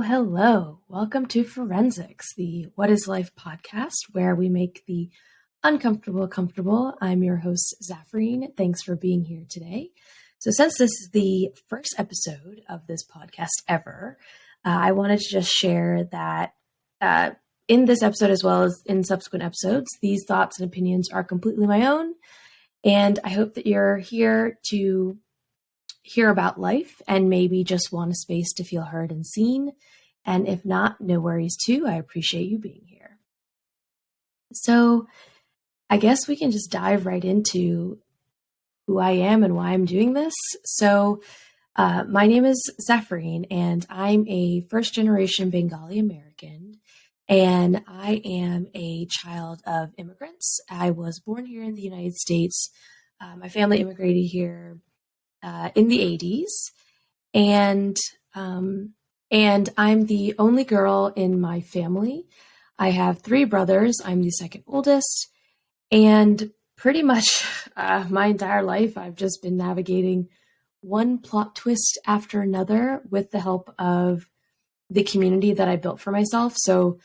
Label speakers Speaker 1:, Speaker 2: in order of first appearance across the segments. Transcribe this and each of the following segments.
Speaker 1: Hello. Welcome to Forensics, the What is Life podcast, where we make the uncomfortable comfortable. I'm your host, Zafreen. Thanks for being here today. So since this is the first episode of this podcast ever, I wanted to just share that in this episode, as well as in subsequent episodes, these thoughts and opinions are completely my own. And I hope that you're here to hear about life and maybe just want a space to feel heard and seen. And if not, no worries too. I appreciate you being here. So I guess we can just dive right into who I am and why I'm doing this. So my name is Zafreen, and I'm a first-generation Bengali American, and I am a child of immigrants. I was born here in the United States. My family immigrated here in the 80s. And I'm the only girl in my family. I have three brothers. I'm the second oldest. And pretty much my entire life, I've just been navigating one plot twist after another with the help of the community that I built for myself. So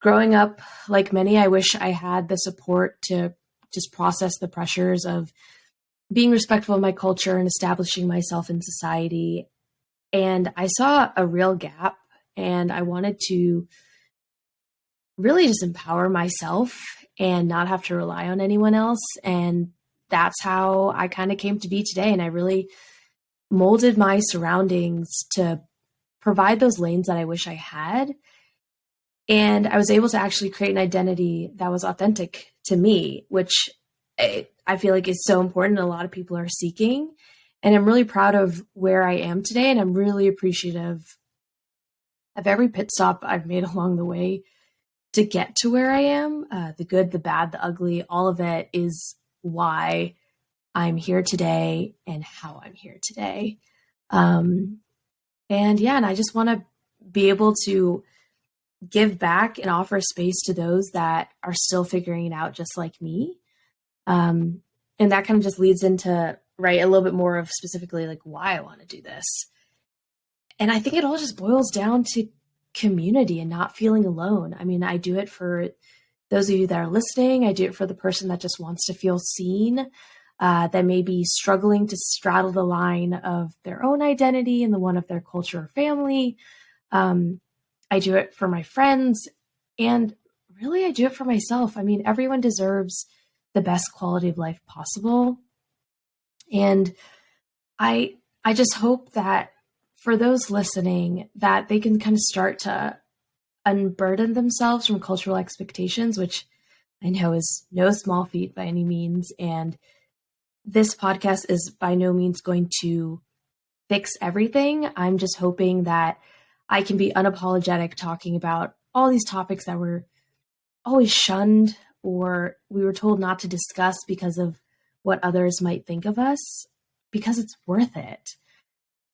Speaker 1: growing up, like many, I wish I had the support to just process the pressures of being respectful of my culture and establishing myself in society. And I saw a real gap, and I wanted to really just empower myself and not have to rely on anyone else. And that's how I kind of came to be today. And I really molded my surroundings to provide those lanes that I wish I had. And I was able to actually create an identity that was authentic to me, which I feel like is so important. A lot of people are seeking, and I'm really proud of where I am today. And I'm really appreciative of every pit stop I've made along the way to get to where I am. The good, the bad, the ugly, all of it is why I'm here today and how I'm here today. And I just want to be able to give back and offer space to those that are still figuring it out just like me. And that kind of just leads into, right, a little bit more of specifically like why I want to do this. And I think it all just boils down to community and not feeling alone. I mean, I do it for those of you that are listening. I do it for the person that just wants to feel seen, that may be struggling to straddle the line of their own identity and the one of their culture or family. I do it for my friends, and really I do it for myself. I mean, everyone deserves the best quality of life possible. And I just hope that for those listening, that they can kind of start to unburden themselves from cultural expectations, which I know is no small feat by any means. And this podcast is by no means going to fix everything. I'm just hoping that I can be unapologetic talking about all these topics that were always shunned or we were told not to discuss because of what others might think of us, because it's worth it.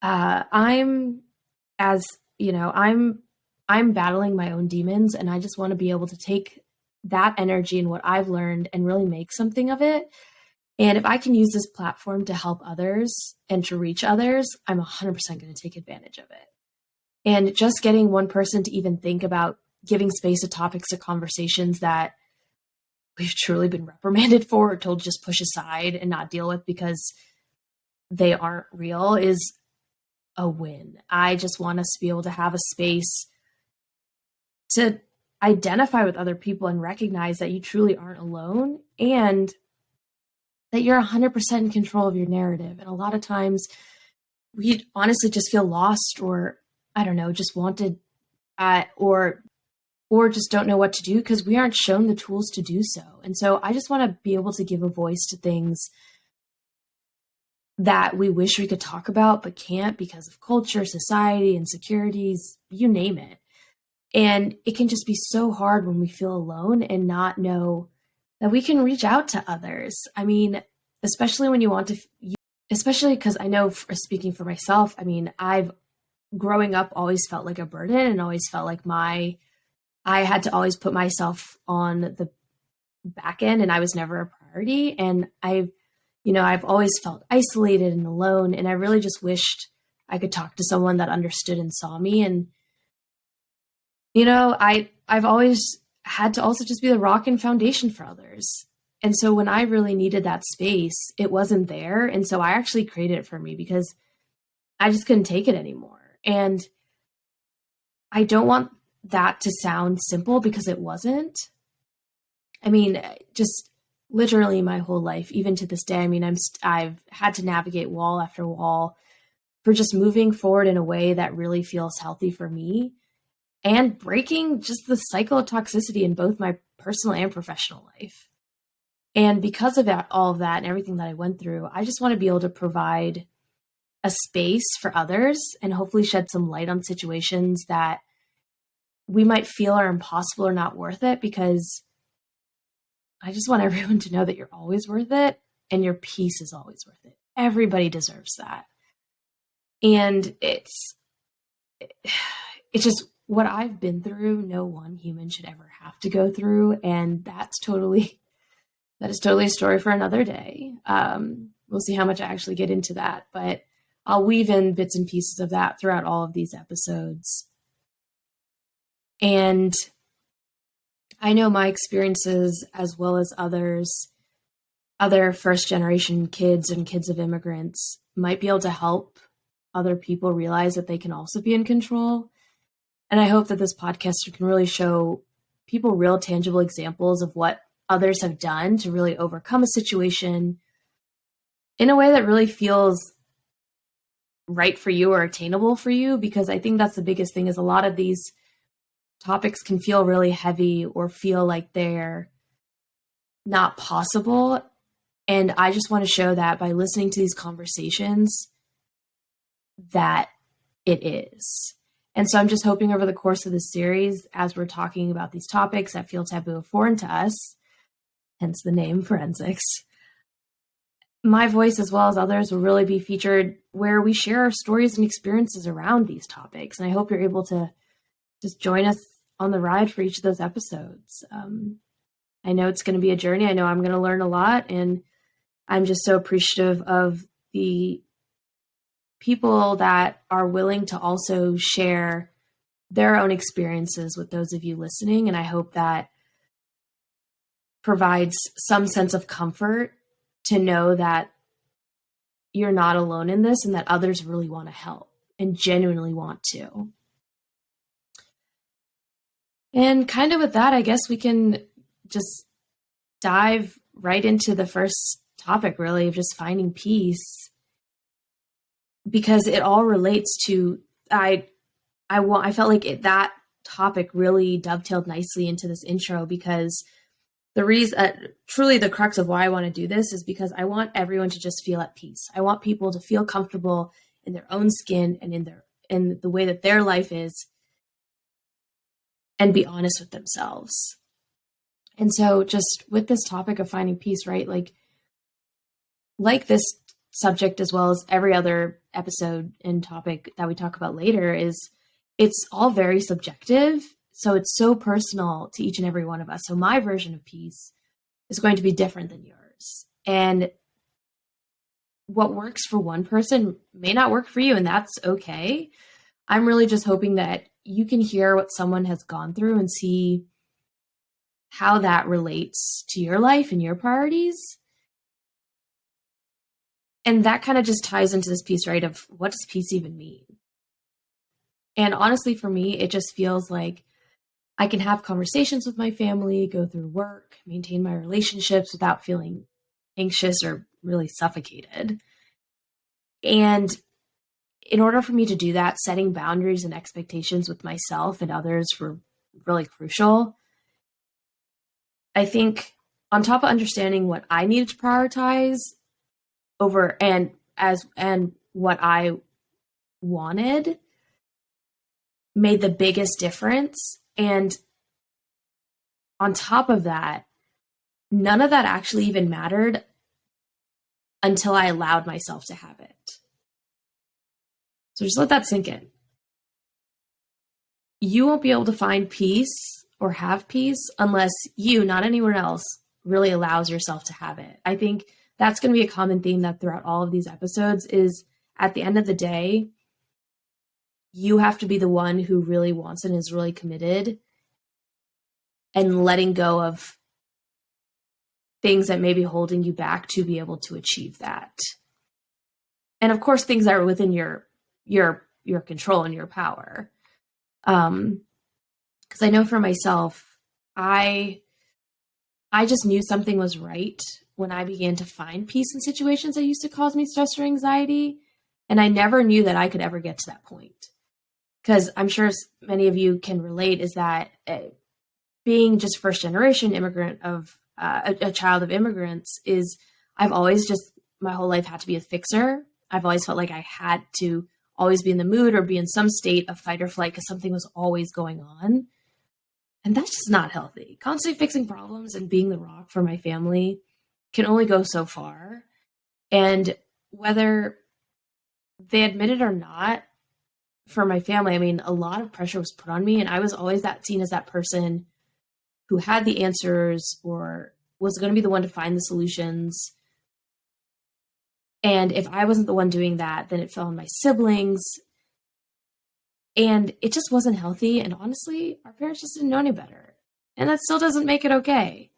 Speaker 1: I'm battling my own demons, and I just want to be able to take that energy and what I've learned and really make something of it. And if I can use this platform to help others and to reach others, I'm 100% going to take advantage of it. And just getting one person to even think about giving space to topics or conversations that we've truly been reprimanded for or told to just push aside and not deal with because they aren't real is a win. I just want us to be able to have a space to identify with other people and recognize that you truly aren't alone and that you're 100% in control of your narrative. And a lot of times we honestly just feel lost or, I don't know, just wanted or just don't know what to do because we aren't shown the tools to do so. And so I just want to be able to give a voice to things that we wish we could talk about, but can't because of culture, society, insecurities, you name it. And it can just be so hard when we feel alone and not know that we can reach out to others. I mean, especially when you want to, especially because I know speaking for myself, I mean, I've growing up always felt like a burden and always felt like I had to always put myself on the back end and I was never a priority. And I've always felt isolated and alone. And I really just wished I could talk to someone that understood and saw me. And I've always had to also just be the rock and foundation for others. And so when I really needed that space, it wasn't there. And so I actually created it for me because I just couldn't take it anymore. And I don't want that to sound simple because it wasn't. I mean, just literally my whole life, even to this day, I mean, I've had to navigate wall after wall for just moving forward in a way that really feels healthy for me and breaking just the cycle of toxicity in both my personal and professional life. And because of that, all of that and everything that I went through, I just want to be able to provide a space for others and hopefully shed some light on situations that we might feel are impossible or not worth it, because I just want everyone to know that you're always worth it and your peace is always worth it. Everybody deserves that. And it's just what I've been through, no one human should ever have to go through. And that is totally a story for another day. We'll see how much I actually get into that, but I'll weave in bits and pieces of that throughout all of these episodes. And I know my experiences, as well as other first generation kids and kids of immigrants, might be able to help other people realize that they can also be in control. And I hope that this podcast can really show people real tangible examples of what others have done to really overcome a situation in a way that really feels right for you or attainable for you. Because I think that's the biggest thing, is a lot of these topics can feel really heavy or feel like they're not possible. And I just want to show that by listening to these conversations that it is. And so I'm just hoping over the course of this series, as we're talking about these topics that feel taboo or foreign to us, hence the name Forensics, my voice as well as others will really be featured where we share our stories and experiences around these topics. And I hope you're able to just join us on the ride for each of those episodes. I know it's going to be a journey. I know I'm going to learn a lot, and I'm just so appreciative of the people that are willing to also share their own experiences with those of you listening. And I hope that provides some sense of comfort to know that you're not alone in this and that others really want to help and genuinely want to. And kind of with that, I guess we can just dive right into the first topic, really, of just finding peace, because it all relates to, I felt like that topic really dovetailed nicely into this intro, because the reason, truly the crux of why I want to do this is because I want everyone to just feel at peace. I want people to feel comfortable in their own skin and in the way that their life is, and be honest with themselves. And so just with this topic of finding peace, right? Like this subject, as well as every other episode and topic that we talk about later, it's all very subjective. So it's so personal to each and every one of us. So my version of peace is going to be different than yours. And what works for one person may not work for you, and that's okay. I'm really just hoping that you can hear what someone has gone through and see how that relates to your life and your priorities. And that kind of just ties into this piece, right, of what does peace even mean? And honestly, for me, it just feels like I can have conversations with my family, go through work, maintain my relationships without feeling anxious or really suffocated. And in order for me to do that, setting boundaries and expectations with myself and others were really crucial. I think on top of understanding what I needed to prioritize over and what I wanted made the biggest difference. And on top of that, none of that actually even mattered until I allowed myself to have it. So just let that sink in. You won't be able to find peace or have peace unless you, not anyone else, really allows yourself to have it. I think that's going to be a common theme that throughout all of these episodes is, at the end of the day, you have to be the one who really wants it and is really committed, and letting go of things that may be holding you back to be able to achieve that. And of course, things that are within your control and your power. Because I know for myself, I just knew something was right when I began to find peace in situations that used to cause me stress or anxiety. And I never knew that I could ever get to that point. Because I'm sure many of you can relate, is that being just first generation immigrant of a child of immigrants is, I've always just, my whole life had to be a fixer. I've always felt like I had to always be in the mood or be in some state of fight or flight because something was always going on. And that's just not healthy. Constantly fixing problems and being the rock for my family can only go so far. And whether they admit it or not, for my family, I mean, a lot of pressure was put on me, and I was always seen as that person who had the answers or was going to be the one to find the solutions. And if I wasn't the one doing that, then it fell on my siblings. And it just wasn't healthy. And honestly, our parents just didn't know any better. And that still doesn't make it okay.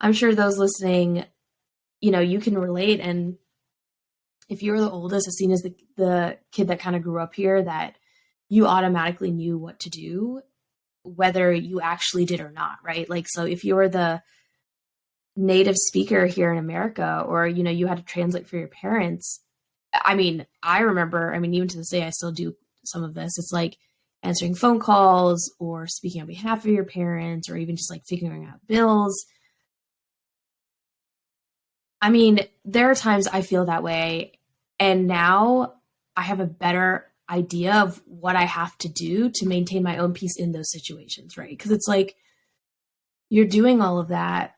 Speaker 1: I'm sure those listening, you can relate. And if you were the oldest, as seen as the kid that kind of grew up here, that you automatically knew what to do, whether you actually did or not, right? Like, so if you were the native speaker here in America, or, you had to translate for your parents. I mean, I remember, even to this day, I still do some of this. It's like answering phone calls or speaking on behalf of your parents, or even just like figuring out bills. I mean, there are times I feel that way, and now I have a better idea of what I have to do to maintain my own peace in those situations, right? Because it's like you're doing all of that,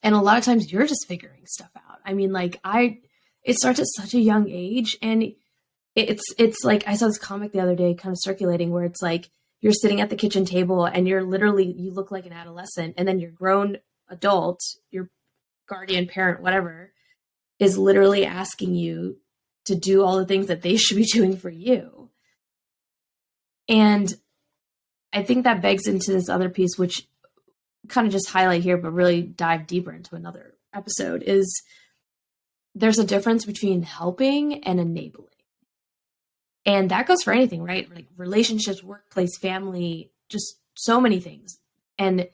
Speaker 1: and a lot of times you're just figuring stuff out. I mean, like it starts at such a young age, and it's like, I saw this comic the other day kind of circulating where it's like you're sitting at the kitchen table and you look like an adolescent, and then your grown adult, your guardian parent, whatever, is literally asking you to do all the things that they should be doing for you. And I think that begs into this other piece, which kind of just highlight here, but really dive deeper into another episode, is there's a difference between helping and enabling. And that goes for anything, right? Like relationships, workplace, family, just so many things. And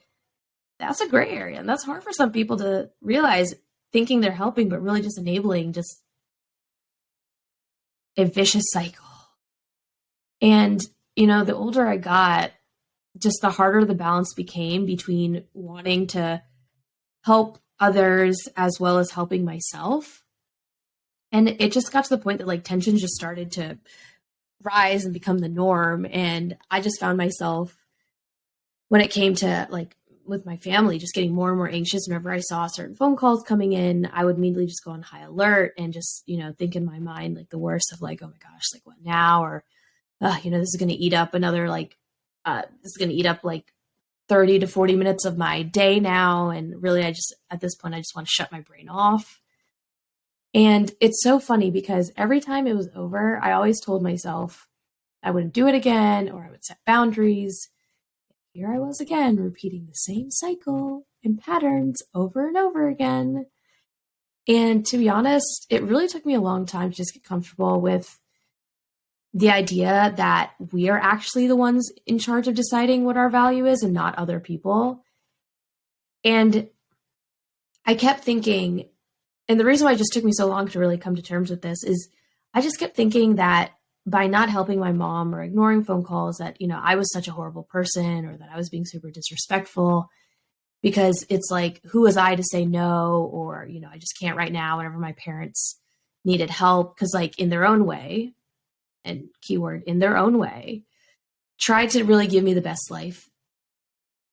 Speaker 1: that's a gray area. And that's hard for some people to realize, thinking they're helping, but really just enabling, just a vicious cycle. And, the older I got, just the harder the balance became between wanting to help others as well as helping myself. And it just got to the point that like tensions just started to rise and become the norm. And I just found myself, when it came to like with my family, just getting more and more anxious whenever I saw certain phone calls coming in. I would immediately just go on high alert and just, think in my mind like the worst of like, oh my gosh, like what now? Or, this is going to eat up this is going to eat up like 30 to 40 minutes of my day now. And really, at this point, I just want to shut my brain off. And it's so funny because every time it was over, I always told myself I wouldn't do it again, or I would set boundaries. Here I was again, repeating the same cycle and patterns over and over again. And to be honest, it really took me a long time to just get comfortable with the idea that we are actually the ones in charge of deciding what our value is and not other people. And I kept thinking, and the reason why it just took me so long to really come to terms with this is I just kept thinking that by not helping my mom or ignoring phone calls, that, I was such a horrible person, or that I was being super disrespectful, because it's like, who was I to say no? Or, I just can't right now, whenever my parents needed help. Cause like in their own way, and keyword in their own way, tried to really give me the best life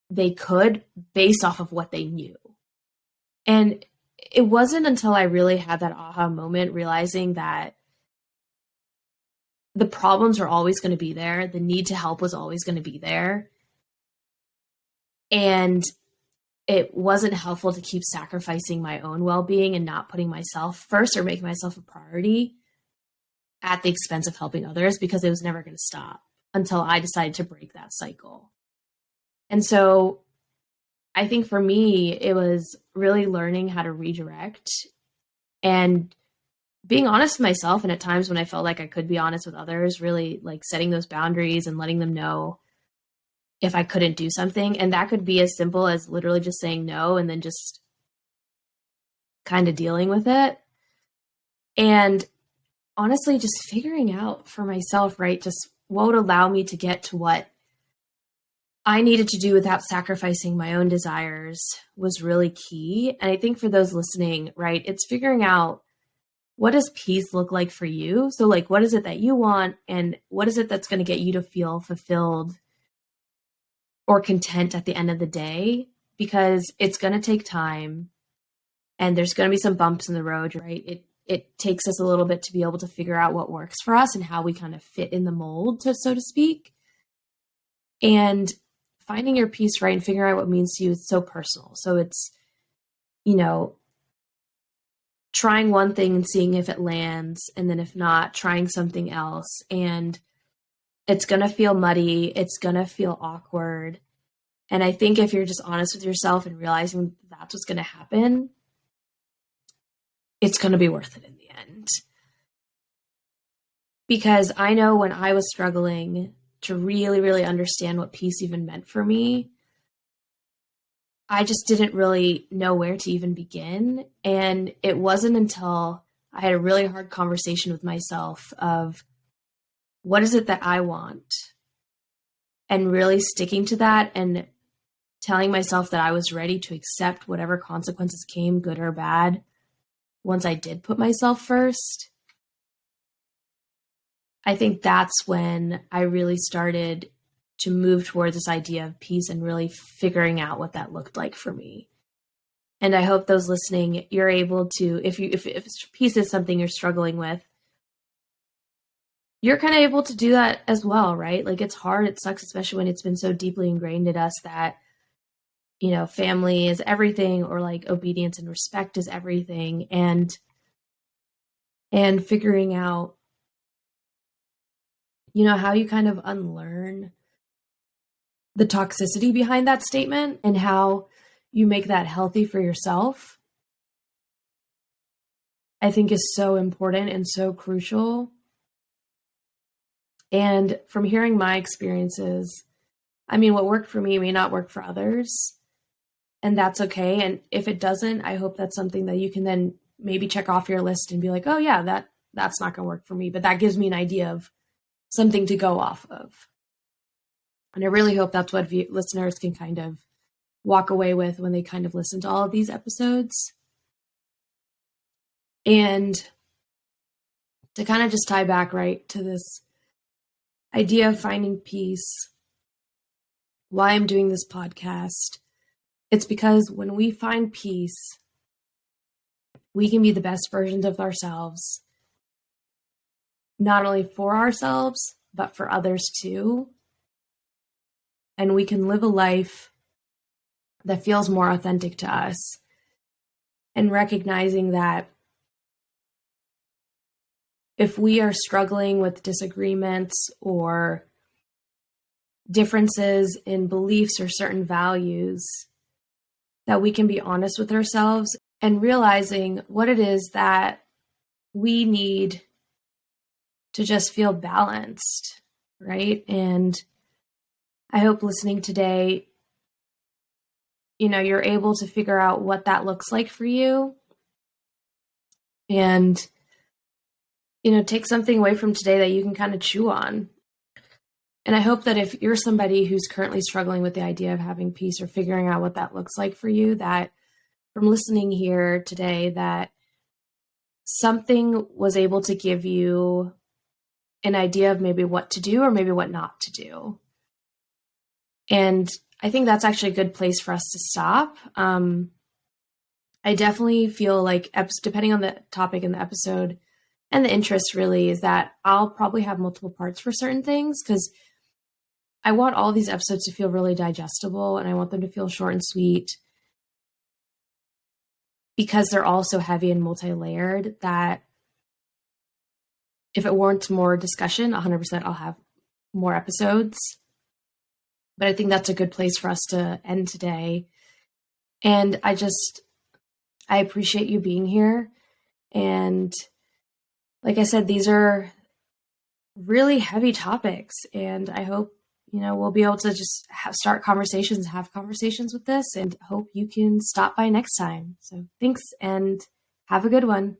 Speaker 1: they could based off of what they knew. And it wasn't until I really had that aha moment, realizing that the problems were always going to be there. The need to help was always going to be there. And it wasn't helpful to keep sacrificing my own well-being and not putting myself first or making myself a priority at the expense of helping others, because it was never going to stop until I decided to break that cycle. And so I think for me, it was really learning how to redirect and being honest with myself. And at times when I felt like I could be honest with others, really like setting those boundaries and letting them know if I couldn't do something. And that could be as simple as literally just saying no and then just kind of dealing with it. And honestly, just figuring out for myself, right, just what would allow me to get to what I needed to do without sacrificing my own desires was really key. And I think for those listening, right, it's figuring out, what does peace look like for you? So like, what is it that you want? And what is it that's going to get you to feel fulfilled or content at the end of the day? Because it's going to take time and there's going to be some bumps in the road, right? It takes us a little bit to be able to figure out what works for us and how we kind of fit in the mold, so to speak. And finding your peace, right, and figuring out what it means to you is so personal. So it's, trying one thing and seeing if it lands, and then if not, trying something else. And it's going to feel muddy. It's going to feel awkward. And I think if you're just honest with yourself and realizing that's what's going to happen, it's going to be worth it in the end. Because I know when I was struggling to really, really understand what peace even meant for me, I just didn't really know where to even begin. And it wasn't until I had a really hard conversation with myself of, what is it that I want? And really sticking to that and telling myself that I was ready to accept whatever consequences came, good or bad, once I did put myself first. I think that's when I really started to move towards this idea of peace and really figuring out what that looked like for me. And I hope those listening, you're able to, if peace is something you're struggling with, you're kind of able to do that as well, right? Like, it's hard, it sucks, especially when it's been so deeply ingrained in us that, family is everything, or like obedience and respect is everything. And figuring out, how you kind of unlearn the toxicity behind that statement and how you make that healthy for yourself, I think is so important and so crucial. And from hearing my experiences, what worked for me may not work for others, and that's okay. And if it doesn't, I hope that's something that you can then maybe check off your list and be like, oh yeah, that's not going to work for me, but that gives me an idea of something to go off of. And I really hope that's what listeners can kind of walk away with when they kind of listen to all of these episodes. And to kind of just tie back, right, to this idea of finding peace, why I'm doing this podcast, it's because when we find peace, we can be the best versions of ourselves, not only for ourselves, but for others too. And we can live a life that feels more authentic to us, and recognizing that if we are struggling with disagreements or differences in beliefs or certain values, that we can be honest with ourselves and realizing what it is that we need to just feel balanced, right? And I hope listening today, you're able to figure out what that looks like for you, and, take something away from today that you can kind of chew on. And I hope that if you're somebody who's currently struggling with the idea of having peace or figuring out what that looks like for you, that from listening here today, that something was able to give you an idea of maybe what to do or maybe what not to do. And I think that's actually a good place for us to stop. I definitely feel like, depending on the topic in the episode and the interest really, is that I'll probably have multiple parts for certain things, because I want all these episodes to feel really digestible, and I want them to feel short and sweet, because they're all so heavy and multi-layered that If it warrants more discussion, 100% I'll have more episodes. But I think that's a good place for us to end today. And I appreciate you being here. And like I said, these are really heavy topics. And I hope, we'll be able to just start conversations, have conversations with this, and hope you can stop by next time. So thanks and have a good one.